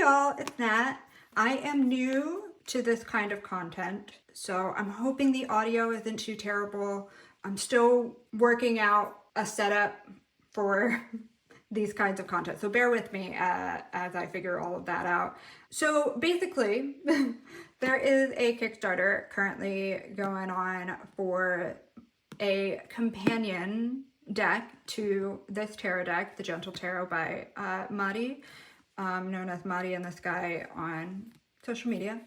y'all, it's Nat. I am new to this kind of content, so I'm hoping the audio isn't too terrible. I'm still working out a setup for these kinds of content, so bear with me as I figure all of that out. So basically, there is a Kickstarter currently going on for a companion deck to this tarot deck, the Gentle Tarot by Madi, known as Madi and this guy on social media.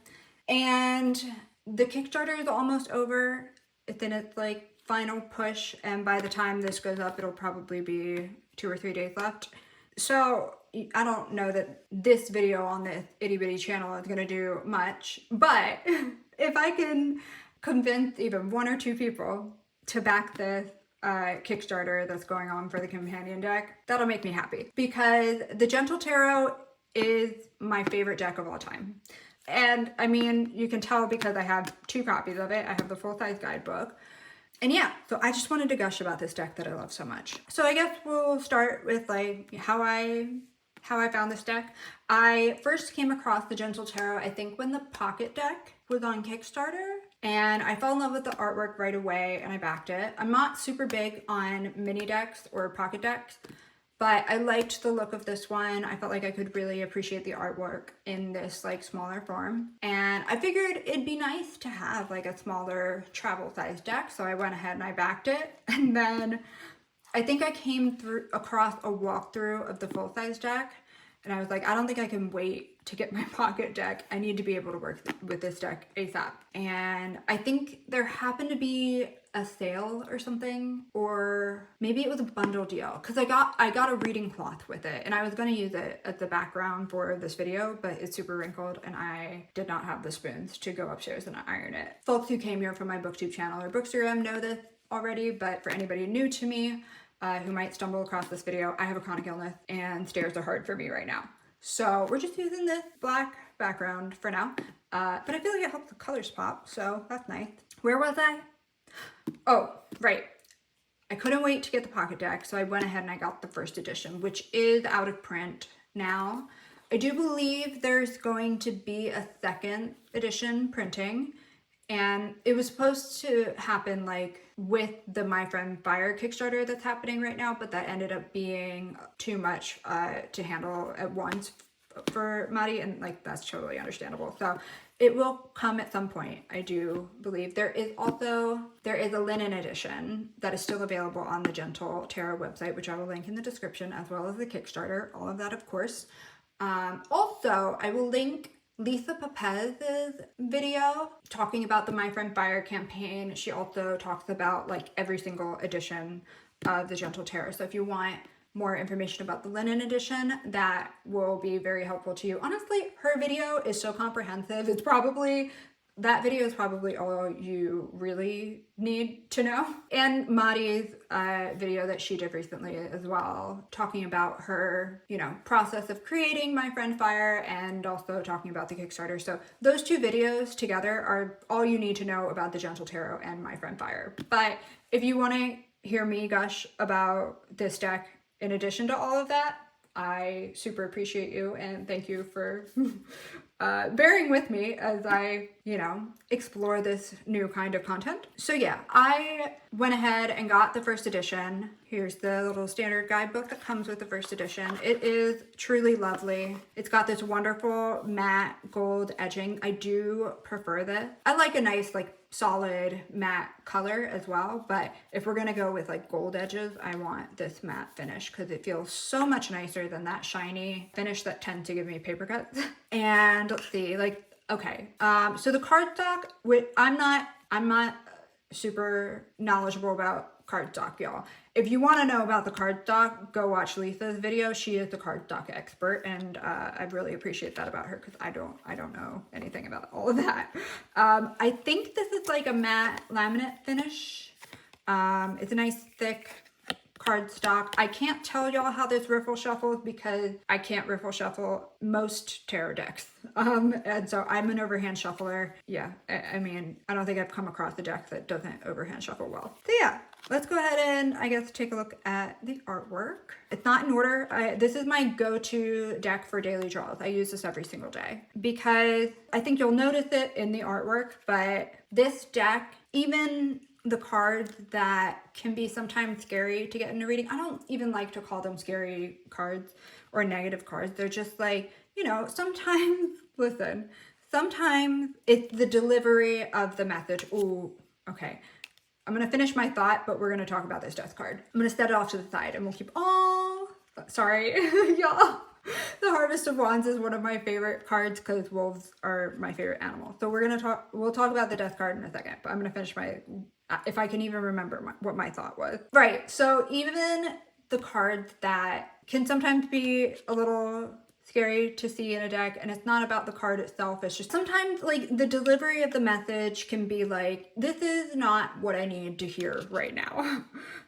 And the Kickstarter is almost over. It's in its like final push, and by the time this goes up, it'll probably be 2 or 3 days left. So I don't know that this video on this itty bitty channel is gonna do much, but if I can convince even 1 or 2 people to back this Kickstarter that's going on for the companion deck, that'll make me happy, because the Gentle Tarot is my favorite deck of all time. And I mean, you can tell because I have 2 copies of it. I have the full-size guidebook. And yeah, so I just wanted to gush about this deck that I love so much. So I guess we'll start with like how I found this deck. I first came across the Gentle Tarot, I think when the Pocket deck was on Kickstarter, and I fell in love with the artwork right away and I backed it. I'm not super big on mini decks or pocket decks, but I liked the look of this one. I felt like I could really appreciate the artwork in this like smaller form. And I figured it'd be nice to have like a smaller travel size deck. So I went ahead and I backed it. And then I think I came across a walkthrough of the full size deck. And I was like, I don't think I can wait to get my pocket deck. I need to be able to work with this deck ASAP. And I think there happened to be a sale or something, or maybe it was a bundle deal, because I got a reading cloth with it, and I was going to use it as the background for this video, but it's super wrinkled and I did not have the spoons to go upstairs and iron it. Folks who came here from my BookTube channel or Bookstagram know this already, but for anybody new to me who might stumble across this video, I have a chronic illness and stairs are hard for me right now. So we're just using this black background for now, but I feel like it helps the colors pop, so that's nice. Where was I? Oh, right. I couldn't wait to get the pocket deck, so I went ahead and I got the first edition, which is out of print now. I do believe there's going to be a second edition printing, and it was supposed to happen like with the My Friend Fire Kickstarter that's happening right now, but that ended up being too much to handle at once for Madi, and like that's totally understandable. So it will come at some point, I do believe. There is a linen edition that is still available on the Gentle Tarot website, which I will link in the description, as well as the Kickstarter, all of that of course. Also, I will link Lisa Papez's video talking about the My Friend Fire campaign. She also talks about like every single edition of the Gentle Tarot. So if you want more information about the linen edition, that will be very helpful to you. Honestly, her video is so comprehensive. That video is probably all you really need to know. And Madi's video that she did recently as well, talking about her, process of creating My Friend Fire and also talking about the Kickstarter. So those 2 videos together are all you need to know about the Gentle Tarot and My Friend Fire. But if you want to hear me gush about this deck, in addition to all of that, I super appreciate you and thank you for bearing with me as I, explore this new kind of content. So yeah, I went ahead and got the first edition. Here's the little standard guidebook that comes with the first edition. It is truly lovely. It's got this wonderful matte gold edging. I do prefer this. I like a nice like solid matte color as well, but if we're gonna go with like gold edges, I want this matte finish because it feels so much nicer than that shiny finish that tends to give me paper cuts. And let's see, like, okay, so the cardstock, I'm not super knowledgeable about cardstock, y'all. If you want to know about the cardstock, go watch Lisa's video. She is the cardstock expert, and I really appreciate that about her because I don't know anything about all of that. I think this is like a matte laminate finish. It's a nice thick cardstock. I can't tell y'all how this riffle shuffles because I can't riffle shuffle most tarot decks. And so I'm an overhand shuffler. Yeah, I mean, I don't think I've come across a deck that doesn't overhand shuffle well. So yeah, let's go ahead and I guess take a look at the artwork. It's not in order. This is my go-to deck for daily draws. I use this every single day because I think you'll notice it in the artwork, but this deck, even the cards that can be sometimes scary to get into reading, I don't even like to call them scary cards or negative cards. They're just like, you know, sometimes, listen, sometimes it's the delivery of the message. Ooh, okay. I'm going to finish my thought, but we're going to talk about this death card. I'm going to set it off to the side and we'll keep, oh, sorry, y'all. The Harvest of Wands is one of my favorite cards because wolves are my favorite animal. So we'll talk about the death card in a second, but I'm going to finish if I can even remember what my thought was. Right, so even the cards that can sometimes be a little scary to see in a deck, and it's not about the card itself, it's just sometimes like the delivery of the message can be like, this is not what I need to hear right now.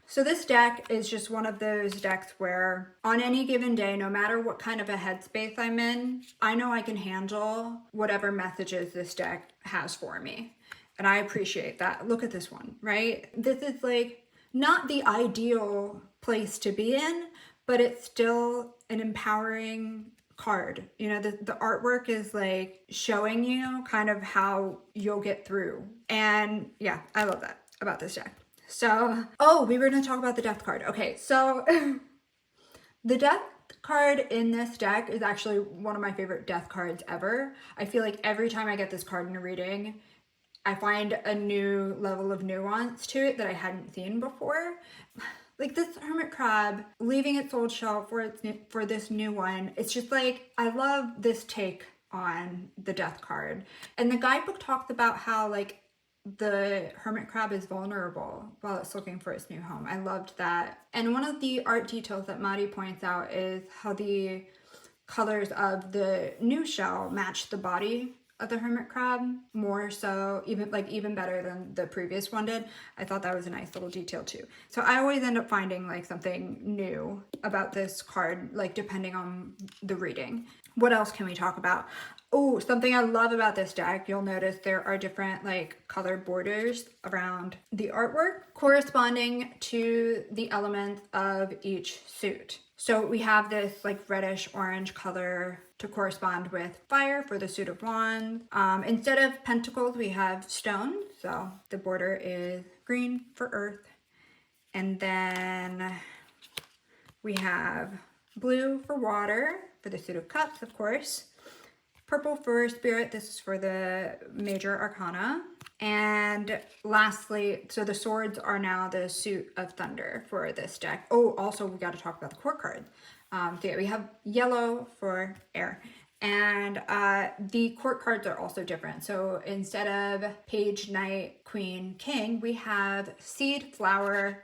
So this deck is just one of those decks where on any given day, no matter what kind of a headspace I'm in, I know I can handle whatever messages this deck has for me. And I appreciate that. Look at this one, right? This is like not the ideal place to be in, but it's still an empowering card. You know, the artwork is like showing you kind of how you'll get through. And yeah, I love that about this deck. So, oh, we were going to talk about the death card. Okay, so the death card in this deck is actually one of my favorite death cards ever. I feel like every time I get this card in a reading, I find a new level of nuance to it that I hadn't seen before. Like this hermit crab leaving its old shell for this new one. It's just like, I love this take on the death card. And the guidebook talks about how like the hermit crab is vulnerable while it's looking for its new home. I loved that. And one of the art details that Maddie points out is how the colors of the new shell match the body of the hermit crab more so, even better than the previous one did. I thought that was a nice little detail too. So I always end up finding like something new about this card, like depending on the reading. What else can we talk about? Oh, something I love about this deck, you'll notice there are different like color borders around the artwork corresponding to the elements of each suit. So we have this like reddish orange color to correspond with fire for the suit of wands. Instead of pentacles, we have stones. So the border is green for earth. And then we have blue for water for the suit of cups, of course. Purple for spirit. This is for the major arcana. And lastly, so the swords are now the suit of thunder for this deck. Oh, also we got to talk about the court cards. So yeah, we have yellow for air. And the court cards are also different. So instead of page, knight, queen, king, we have seed, root,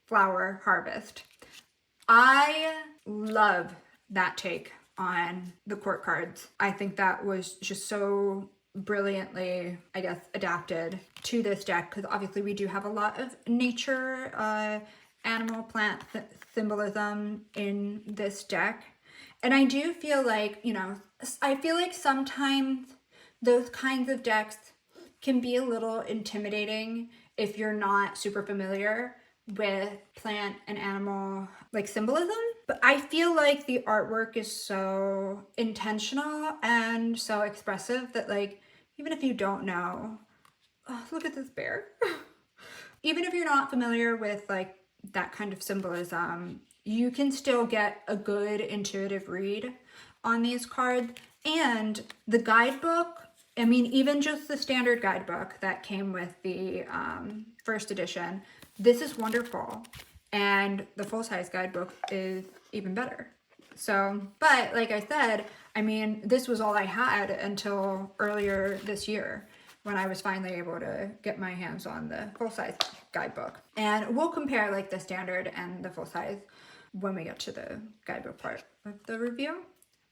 flower, harvest. I love that take on the court cards. I think that was just so brilliantly, I guess, adapted to this deck because obviously we do have a lot of nature, animal, plant symbolism in this deck. And I do feel like, you know, I feel like sometimes those kinds of decks can be a little intimidating if you're not super familiar with plant and animal like symbolism. But I feel like the artwork is so intentional and so expressive that like, even if you don't know, oh, look at this bear. Even if you're not familiar with like that kind of symbolism, you can still get a good intuitive read on these cards. And the guidebook, I mean, even just the standard guidebook that came with the first edition, this is wonderful. And the full-size guidebook is even better. So, but like I said, I mean, this was all I had until earlier this year when I was finally able to get my hands on the full-size guidebook. And we'll compare like the standard and the full-size when we get to the guidebook part of the review.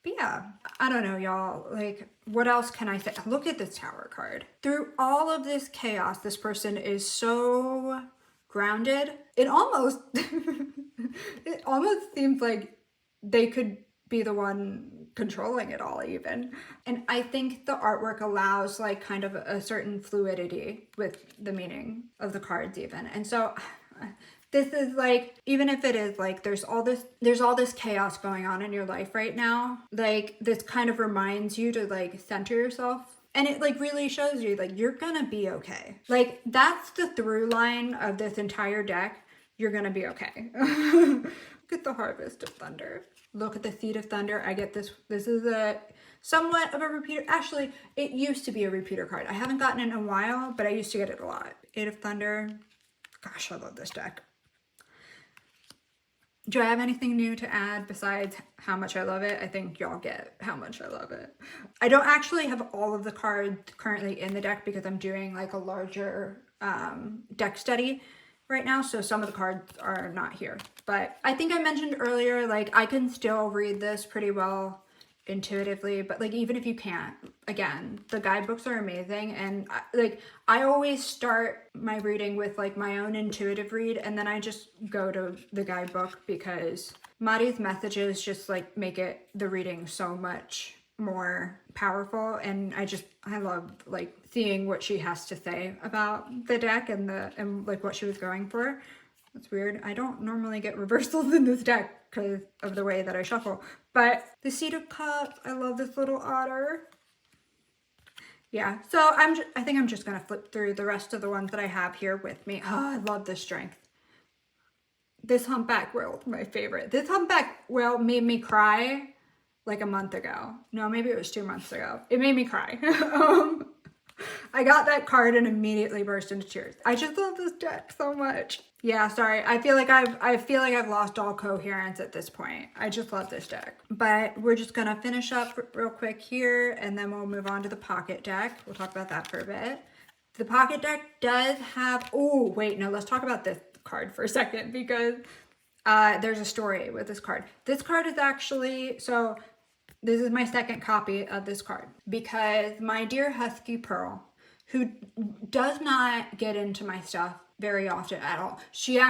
But yeah, I don't know, y'all. Like, what else can I say? Look at this tower card. Through all of this chaos, this person is so grounded. It almost seems like they could be the one controlling it all even. And I think the artwork allows like kind of a certain fluidity with the meaning of the cards even. And so this is like, even if it is like there's all this chaos going on in your life right now, like this kind of reminds you to like center yourself. And it like really shows you like you're gonna be okay. Like that's the through line of this entire deck. You're gonna be okay. Look at the Harvest of Thunder. Look at the Seed of Thunder. I get this. This is a somewhat of a repeater. Actually, it used to be a repeater card. I haven't gotten it in a while, but I used to get it a lot. Eight of Thunder. Gosh, I love this deck. Do I have anything new to add besides how much I love it? I think y'all get how much I love it. I don't actually have all of the cards currently in the deck because I'm doing like a larger deck study right now, so some of the cards are not here. But I think I mentioned earlier, like I can still read this pretty well intuitively, but like even if you can't, again, the guidebooks are amazing. And I always start my reading with like my own intuitive read, and then I just go to the guidebook because Mari's messages just like make it the reading so much more powerful. And I love like seeing what she has to say about the deck and like what she was going for. That's weird. I don't normally get reversals in this deck because of the way that I shuffle. But the Seed of Cups, I love this little otter. Yeah, so I think I'm just gonna flip through the rest of the ones that I have here with me. Oh, I love this strength. This humpback whale is my favorite. This humpback whale made me cry like a month ago. No, maybe it was 2 months ago. It made me cry. I got that card and immediately burst into tears. I just love this deck so much. Yeah, sorry. I feel like I've lost all coherence at this point. I just love this deck. But we're just gonna finish up real quick here, and then we'll move on to the pocket deck. We'll talk about that for a bit. The pocket deck does have, oh wait, no, let's talk about this card for a second because there's a story with this card. This card is actually, so this is my second copy of this card because my dear Husky Pearl, who does not get into my stuff very often at all. She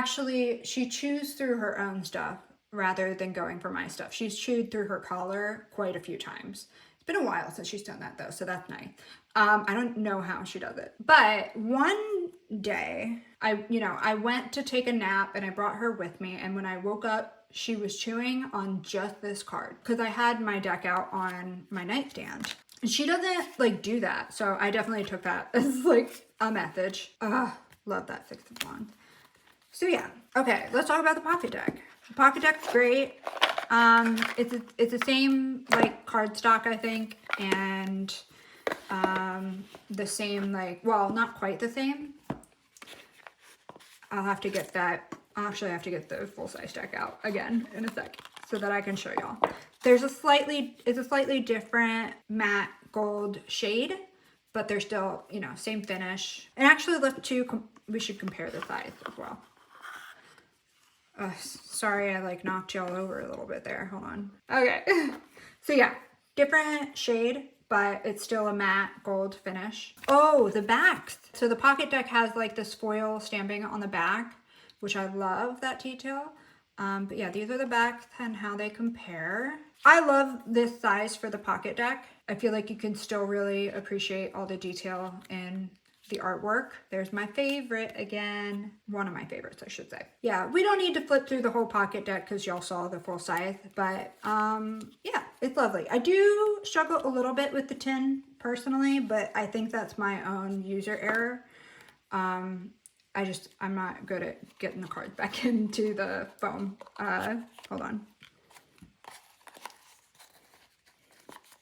chews through her own stuff rather than going for my stuff. She's chewed through her collar quite a few times. It's been a while since she's done that though, so that's nice. I don't know how she does it. But one day, I went to take a nap and I brought her with me, and when I woke up, she was chewing on just this card because I had my deck out on my nightstand. And she doesn't like do that, so I definitely took that as like a message. Love that Six of Wands. So yeah, okay, let's talk about the pocket deck. The pocket deck's great. It's the same like card stock, I think, and the same like, well, not quite the same. I'll have to get that. I'll actually have to get the full size deck out again in a sec so that I can show y'all. It's a slightly different matte gold shade, but they're still, same finish. And actually, we should compare the size as well. Sorry, I like knocked y'all over a little bit there. Hold on. Okay. So yeah, different shade, but it's still a matte gold finish. Oh, the backs. So the pocket deck has like this foil stamping on the back, which I love that detail. But yeah, these are the backs and how they compare. I love this size for the pocket deck. I feel like you can still really appreciate all the detail in the artwork. There's my favorite again. One of my favorites, I should say. Yeah, we don't need to flip through the whole pocket deck because y'all saw the full size, but yeah, it's lovely. I do struggle a little bit with the tin personally, but I think that's my own user error. I'm not good at getting the cards back into the foam. Hold on.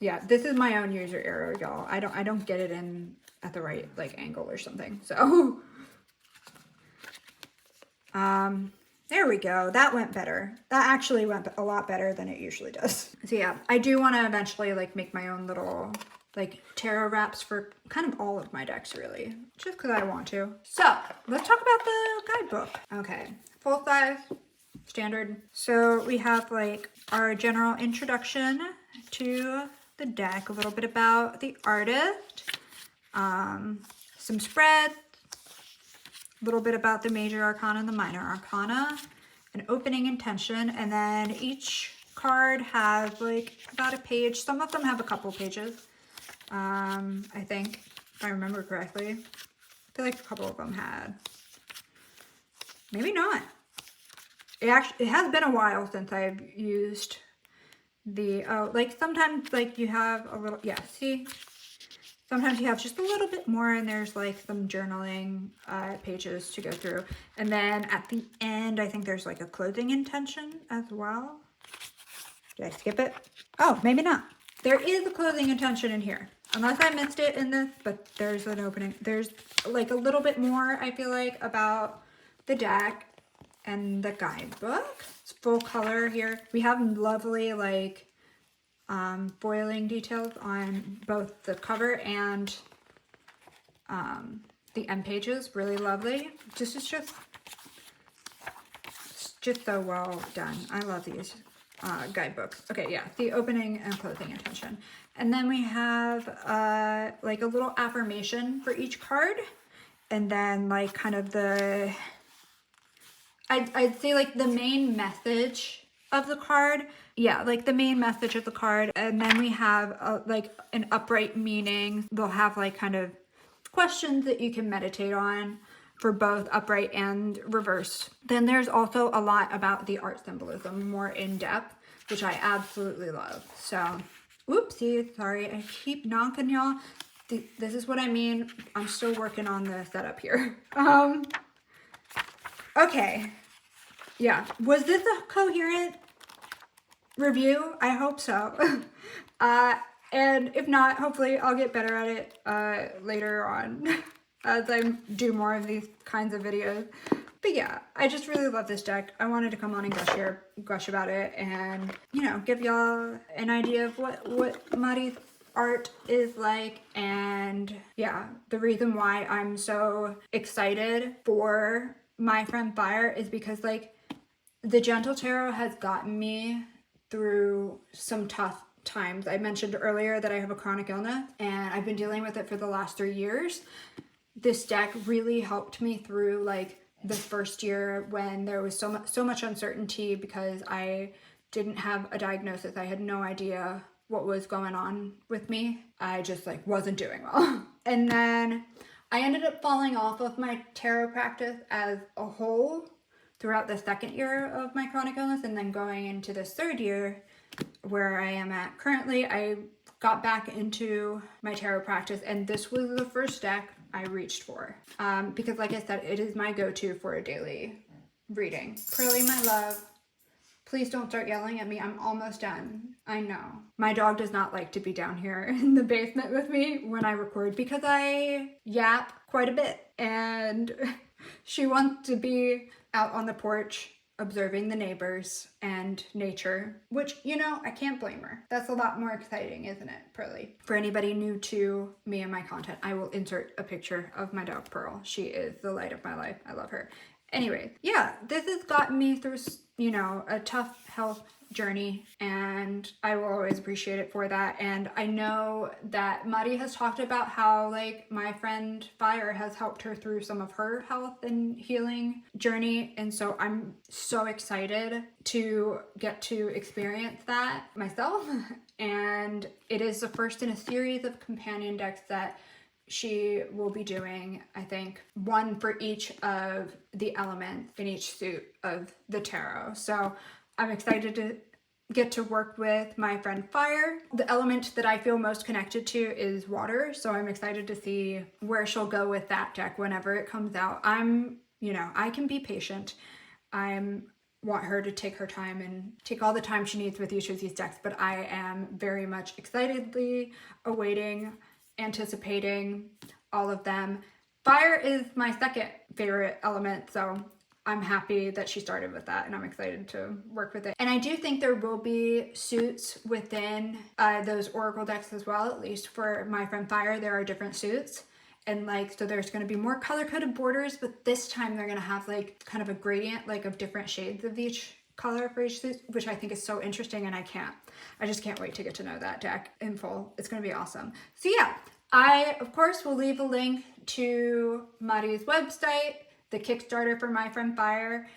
Yeah, this is my own user error, y'all. I don't get it in at the right like angle or something. So there we go. That went better. That actually went a lot better than it usually does. So yeah, I do want to eventually like make my own little like tarot wraps for kind of all of my decks really, just because I want to. So let's talk about the guidebook. Okay, full size, standard. So we have like our general introduction to the deck, a little bit about the artist, some spreads, a little bit about the major arcana and the minor arcana, an opening intention, and then each card has like about a page. Some of them have a couple pages. I think, if I remember correctly. I feel like a couple of them had. Maybe not. It has been a while since I've used the, like sometimes like you have a little, yeah, see? Sometimes you have just a little bit more and there's like some journaling pages to go through. And then at the end, I think there's like a closing intention as well. Did I skip it? Oh, maybe not. There is a closing intention in here. Unless I missed it in this, but there's an opening. There's like a little bit more, I feel like, about the deck and the guidebook. It's full color here. We have lovely like foiling details on both the cover and the end pages. Really lovely. This is just so well done. I love these guidebooks. Okay, yeah, the opening and closing intention. And then we have like a little affirmation for each card. And then like kind of the, I'd say like the main message of the card. Yeah, like the main message of the card. And then we have like an upright meaning. They'll have like kind of questions that you can meditate on for both upright and reverse. Then there's also a lot about the art symbolism, more in depth, which I absolutely love. So, whoopsie, sorry, I keep knocking y'all. This is what I mean. I'm still working on the setup here. Okay. Yeah, was this a coherent review? I hope so. And if not, hopefully I'll get better at it later on as I do more of these kinds of videos. But yeah, I just really love this deck. I wanted to come on and gush about it and, you know, give y'all an idea of what Mari's art is like. And yeah, the reason why I'm so excited for My Friend Fire is because like the Gentle Tarot has gotten me through some tough times. I mentioned earlier that I have a chronic illness and I've been dealing with it for the last 3 years. This deck really helped me through like the first year when there was so much uncertainty because I didn't have a diagnosis. I had no idea what was going on with me. I just like wasn't doing well. And then I ended up falling off of my tarot practice as a whole throughout the second year of my chronic illness, and then going into this third year where I am at currently, I got back into my tarot practice, and this was the first deck I reached for because like I said, it is my go-to for a daily reading. Pearly, my love, please don't start yelling at me. I'm almost done. I know. My dog does not like to be down here in the basement with me when I record because I yap quite a bit, and she wants to be out on the porch observing the neighbors and nature, which, you know, I can't blame her. That's a lot more exciting, isn't it, Pearly? For anybody new to me and my content, I will insert a picture of my dog Pearl. She is the light of my life. I love her. Anyway, yeah, this has gotten me through, you know, a tough health journey, and I will always appreciate it for that. And I know that Mari has talked about how like My Friend Fire has helped her through some of her health and healing journey, and so I'm so excited to get to experience that myself. And it is the first in a series of companion decks that she will be doing, I think, one for each of the elements in each suit of the tarot. So I'm excited to get to work with My Friend Fire. The element that I feel most connected to is water, so I'm excited to see where she'll go with that deck whenever it comes out. You know, I can be patient. Want her to take her time and take all the time she needs with each of these decks, but I am very much excitedly awaiting, anticipating all of them. Fire is my second favorite element, so I'm happy that she started with that, and I'm excited to work with it. And I do think there will be suits within those Oracle decks as well. At least for My Friend Fire, there are different suits. And like, so there's going to be more color-coded borders, but this time they're going to have like kind of a gradient like of different shades of each color for each suit, which I think is so interesting, and I just can't wait to get to know that deck in full. It's going to be awesome. So yeah, I of course will leave a link to Mari's website, the Kickstarter for My Friend Fire,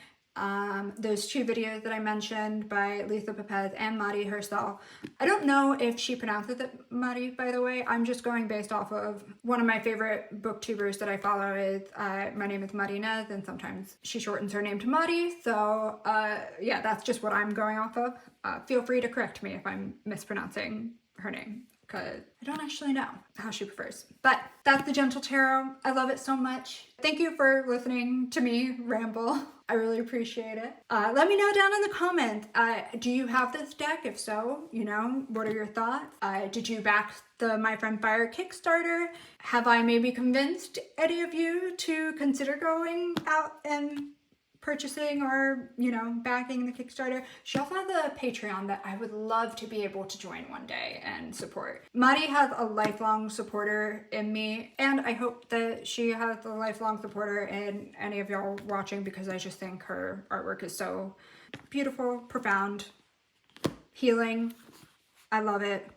those two videos that I mentioned by Lisa Pepez and Mari herself. I don't know if she pronounces it Mari, by the way. I'm just going based off of one of my favorite booktubers that I follow is, my name is Marina, and sometimes she shortens her name to Mari. So yeah, that's just what I'm going off of. Feel free to correct me if I'm mispronouncing her name, because I don't actually know how she prefers. But that's the Gentle Tarot. I love it so much. Thank you for listening to me ramble. I really appreciate it. Let me know down in the comments. Do you have this deck? If so, you know, what are your thoughts? Did you back the My Friend Fire Kickstarter? Have I maybe convinced any of you to consider going out and purchasing or, you know, backing the Kickstarter? She also has a Patreon that I would love to be able to join one day and support. Mari has a lifelong supporter in me, and I hope that she has a lifelong supporter in any of y'all watching, because I just think her artwork is so beautiful, profound, healing. I love it.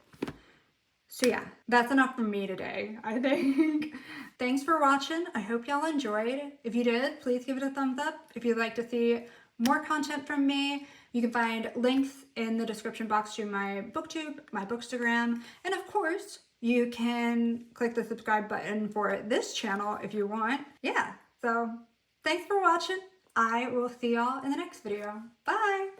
So yeah, that's enough from me today, I think. Thanks for watching. I hope y'all enjoyed. If you did, please give it a thumbs up. If you'd like to see more content from me, you can find links in the description box to my BookTube, my Bookstagram, and of course, you can click the subscribe button for this channel if you want. Yeah, so thanks for watching. I will see y'all in the next video. Bye!